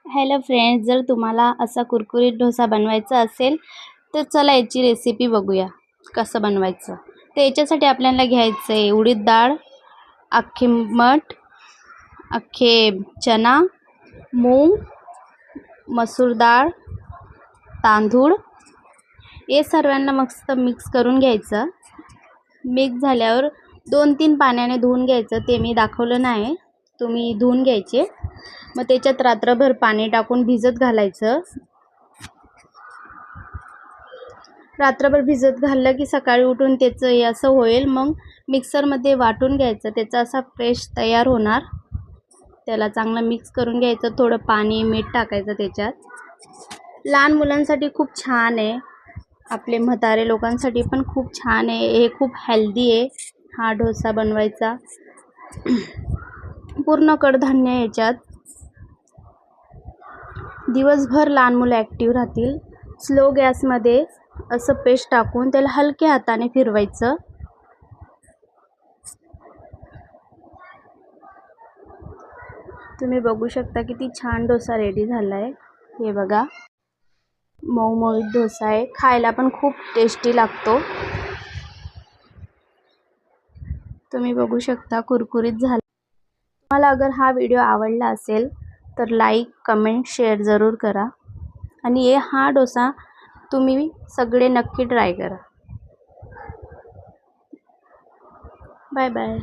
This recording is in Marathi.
हॅलो फ्रेंड्स, जर तुम्हाला असा कुरकुरीत डोसा बनवायचा असेल तर चला याची रेसिपी बघूया कसं बनवायचं. तर याच्यासाठी आपल्याला घ्यायचं आहे उडीद डाळ, अख्खे मठ, अख्खे चना, मूग, मसूर डाळ, तांदूळ हे सर्वांना मस्त मिक्स करून घ्यायचं. मिक्स झाल्यावर 2-3 पाण्याने धुवून घ्यायचं. ते मी दाखवलं नाही, तुम्ही धुवून घ्यायचे. मग त्याच्यात रात्रभर पाणी टाकून भिजत घालायचं. रात्रभर भिजत घाललं की सकाळी उठून त्याचं हे असं होईल. मग मिक्सरमध्ये वाटून घ्यायचं. त्याचा असा पेस्ट तयार होणार. त्याला चांगलं मिक्स करून घ्यायचं. थोडं पाणी, मीठ टाकायचं त्याच्यात. लहान मुलांसाठी खूप छान आहे. आपले म्हातारे लोकांसाठी पण खूप छान आहे. हे खूप हेल्दी आहे हा डोसा बनवायचा. पूर्ण कडधान्य याच्यात. दिवसभर लहान मुलं ॲक्टिव्ह राहतील. स्लो गॅसमध्ये असं पेस्ट टाकून त्याला हलक्या हाताने फिरवायचं. तुम्ही बघू शकता किती छान डोसा रेडी झाला आहे. हे बघा, मऊमऊत डोसा आहे. खायला पण खूप टेस्टी लागतो. तुम्ही बघू शकता कुरकुरीत झाला. तुम्हाला अगर हा व्हिडिओ आवडला असेल तर लाईक, कमेंट, शेअर ज़रूर करा. आणि हा डोसा तुम्ही सगळे नक्की ट्राय करा. Bye bye.